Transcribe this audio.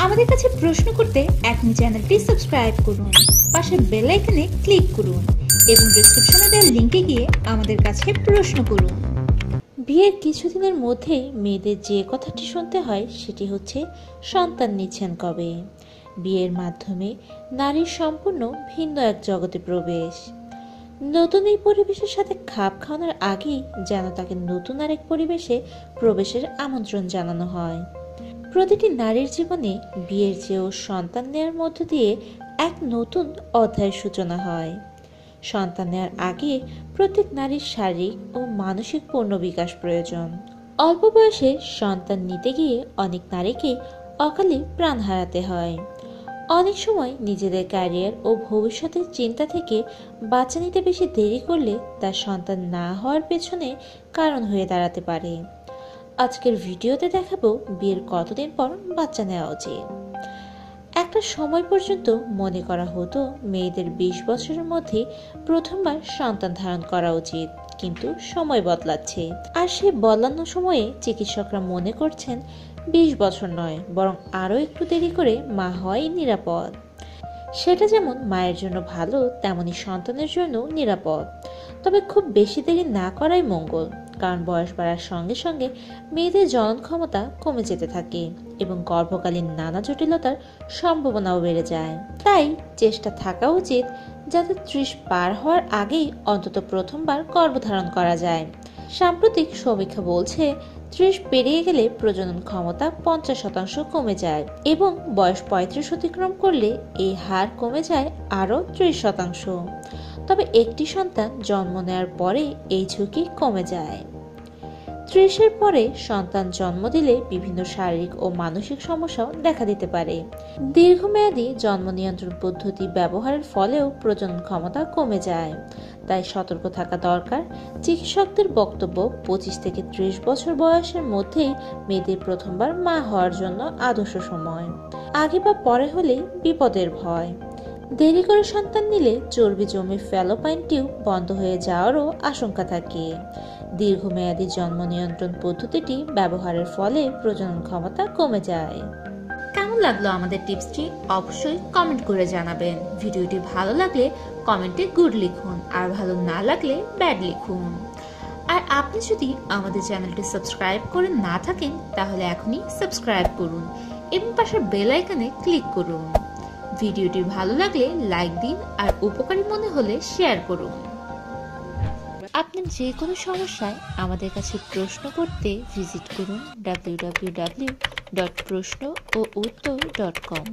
আমাদের কাছে প্রশ্ন করতে এখনই চ্যানেলটি সাবস্ক্রাইব করুন, পাশের বেল আইকনে ক্লিক করুন এবং ডেসক্রিপশনে দেওয়া লিংকে গিয়ে আমাদের কাছে প্রশ্ন করুন। বিয়ের কিছুদিনের মধ্যেই মেয়েদের যে কথাটি শুনতে হয় সেটি হচ্ছে সন্তান নিচ্ছেন কবে। বিয়ের মাধ্যমে নারীর সম্পূর্ণ ভিন্ন এক জগতে প্রবেশ। নতুন এই পরিবেশের সাথে খাপ খাওয়ানোর আগেই যেন তাকে নতুন আরেক পরিবেশে প্রবেশের আমন্ত্রণ জানানো হয়। প্রতিটি নারীর জীবনে বিয়ের চেয়েও সন্তান নেওয়ার মধ্য দিয়ে এক নতুন অধ্যায়ের সূচনা হয়। সন্তান নেওয়ার আগে প্রত্যেক নারীর শারীরিক ও মানসিক পূর্ণ বিকাশ প্রয়োজন। অল্প বয়সে সন্তান নিতে গিয়ে অনেক নারীকে অকালে প্রাণ হারাতে হয়। অনেক সময় নিজেদের ক্যারিয়ার ও ভবিষ্যতের চিন্তা থেকে বাচ্চা নিতে বেশি দেরি করলে তার সন্তান না হওয়ার পেছনে কারণ হয়ে দাঁড়াতে পারে। আজকের ভিডিওতে দেখাবো বিয়ের কতদিন পর বাচ্চা নেওয়া উচিত। একটা সময় পর্যন্ত মনে করা হতো মেয়েদের 20 বছরের মধ্যে প্রথমবার সন্তান ধারণ করা উচিত, কিন্তু সময় বদলাচ্ছে। আর সেই বদলানো সময়ে চিকিৎসকরা মনে করছেন 20 বছর নয়, বরং আরও একটু দেরি করে মা হওয়াই নিরাপদ। সেটা যেমন মায়ের জন্য ভালো, তেমনি সন্তানের জন্য নিরাপদ। তবে খুব বেশি দেরি না করাই মঙ্গল, কারণ বয়স বাড়ার সঙ্গে সঙ্গে মেয়েদের জনন ক্ষমতা কমে যেতে থাকে এবং গর্ভকালীন নানা জটিলতার সম্ভাবনাও বেড়ে যায়। তাই চেষ্টা থাকা উচিত যাতে 30 পার হওয়ার আগেই অন্তত প্রথমবার গর্ভধারণ করা যায়। সাম্প্রতিক সমীক্ষা বলছে 30 পেরিয়ে গেলে প্রজনন ক্ষমতা 50% কমে যায় এবং বয়স 35 অতিক্রম করলে এই হার কমে যায় আরও 30%। তবে একটি সন্তান জন্ম নেওয়ার পরে এই ঝুঁকি কমে যায়। 30-এর পরে সন্তান জন্ম দিলে বিভিন্ন শারীরিক ও মানসিক সমস্যাও দেখা দিতে পারে। দীর্ঘমেয়াদী জন্ম নিয়ন্ত্রণ পদ্ধতি ব্যবহারের ফলেও প্রজনন ক্ষমতা কমে যায়। তাই সতর্ক থাকা দরকার। চিকিৎসকদের বক্তব্য 25 থেকে 30 বছর বয়সের মধ্যেই মেয়েদের প্রথমবার মা হওয়ার জন্য আদর্শ সময়। আগে বা পরে হলে বিপদের ভয়। দেরি করে সন্তান নিলে চর্বি জমে ফ্যালোপাইন টিউব বন্ধ হয়ে যাওয়ারও আশঙ্কা থাকে। দীর্ঘমেয়াদী জন্ম নিয়ন্ত্রণ পদ্ধতিটি ব্যবহারের ফলে প্রজনন ক্ষমতা কমে যায়। কেমন লাগলো আমাদের টিপসটি অবশ্যই কমেন্ট করে জানাবেন। ভিডিওটি ভালো লাগলে কমেন্টে গুড লিখুন, আর ভালো না লাগলে ব্যাড লিখুন। আর আপনি যদি আমাদের চ্যানেলটি সাবস্ক্রাইব করে না থাকেন তাহলে এখনই সাবস্ক্রাইব করুন এবং পাশের বেল আইকনে ক্লিক করুন। ভিডিওটি ভালো লাগলে লাইক দিন আর উপকারী মনে হলে শেয়ার করুন। আপনার যে কোনো সমস্যায় আমাদের কাছে প্রশ্ন করতে ভিজিট করুন www.proshno-o-uttor.com।